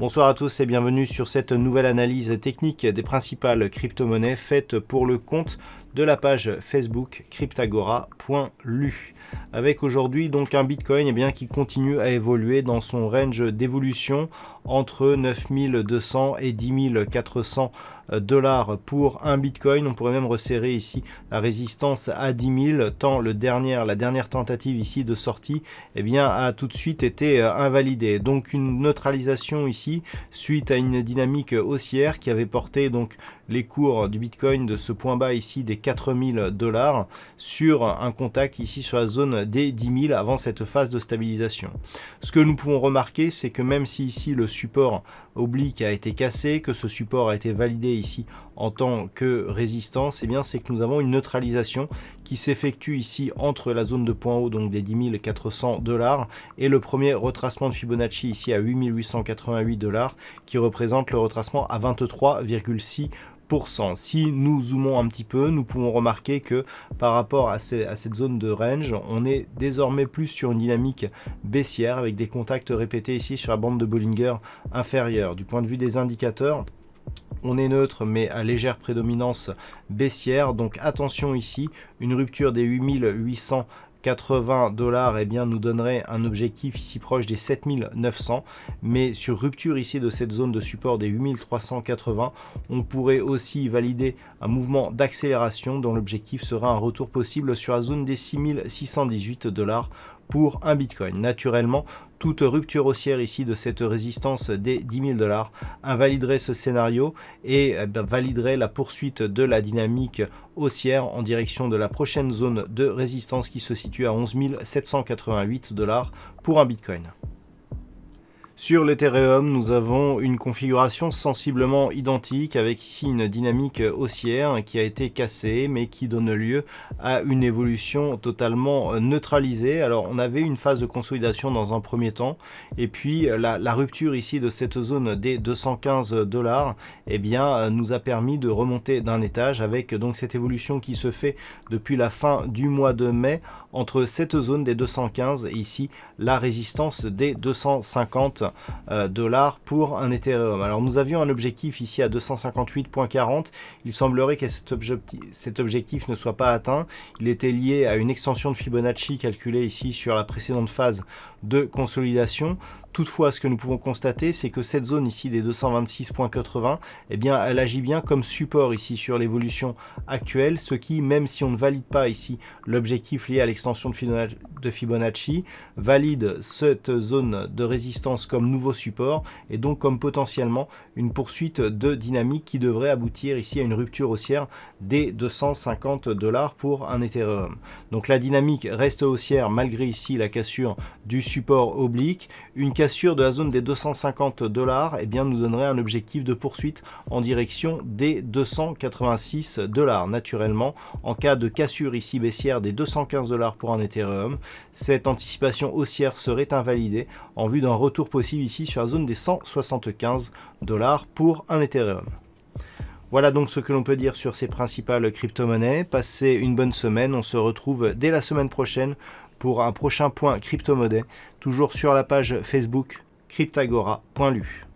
Bonsoir à tous et bienvenue sur cette nouvelle analyse technique des principales crypto-monnaies faite pour le compte de la page Facebook cryptagora.lu. Avec aujourd'hui donc un Bitcoin qui continue à évoluer dans son range d'évolution entre 9200 et 10 400 $ pour un Bitcoin. On pourrait même resserrer ici la résistance à 10 000 tant la dernière tentative ici de sortie a tout de suite été invalidée. Donc une neutralisation ici suite à une dynamique haussière qui avait porté donc les cours du Bitcoin de ce point bas ici des 4000 $ sur un contact ici sur la zone des 10 000 avant cette phase de stabilisation. Ce que nous pouvons remarquer, c'est que même si ici le support oblique a été cassé, que ce support a été validé ici en tant que résistance, c'est que nous avons une neutralisation qui s'effectue ici entre la zone de point haut donc des 10 400 $ et le premier retracement de Fibonacci ici à 8 888 $ qui représente le retracement à 23,6%. Si nous zoomons un petit peu, nous pouvons remarquer que par rapport à cette zone de range, on est désormais plus sur une dynamique baissière avec des contacts répétés ici sur la bande de Bollinger inférieure. Du point de vue des indicateurs, on est neutre mais à légère prédominance baissière, donc attention ici, une rupture des 8880 $ nous donnerait un objectif ici proche des 7900, mais sur rupture ici de cette zone de support des 8380, on pourrait aussi valider un mouvement d'accélération dont l'objectif sera un retour possible sur la zone des 6618 $ pour un Bitcoin. Naturellement, toute rupture haussière ici de cette résistance des 10 000 $ invaliderait ce scénario et validerait la poursuite de la dynamique haussière en direction de la prochaine zone de résistance qui se situe à 11 788 $ pour un Bitcoin. Sur l'Ethereum, nous avons une configuration sensiblement identique avec ici une dynamique haussière qui a été cassée mais qui donne lieu à une évolution totalement neutralisée. Alors on avait une phase de consolidation dans un premier temps et puis la rupture ici de cette zone des 215 $ nous a permis de remonter d'un étage avec donc cette évolution qui se fait depuis la fin du mois de mai entre cette zone des 215 et ici la résistance des 250 $ pour un Ethereum. Alors nous avions un objectif ici à 258,40. Il semblerait que cet objectif ne soit pas atteint. Il était lié à une extension de Fibonacci calculée ici sur la précédente phase de consolidation. Toutefois, ce que nous pouvons constater, c'est que cette zone ici des 226,80, elle agit bien comme support ici sur l'évolution actuelle, ce qui, même si on ne valide pas ici l'objectif lié à l'extension de Fibonacci, valide cette zone de résistance comme nouveau support et donc comme potentiellement une poursuite de dynamique qui devrait aboutir ici à une rupture haussière des 250 $ pour un Ethereum. Donc la dynamique reste haussière malgré ici la cassure du support oblique. Une cassure de la zone des 250 $ nous donnerait un objectif de poursuite en direction des 286 $. Naturellement, en cas de cassure ici baissière des 215 $ pour un Ethereum, cette anticipation haussière serait invalidée en vue d'un retour possible ici sur la zone des 175 $ pour un Ethereum. Voilà donc ce que l'on peut dire sur ces principales crypto-monnaies. Passez une bonne semaine, on se retrouve dès la semaine prochaine pour un prochain point crypto-monnaie, toujours sur la page Facebook cryptagora.lu.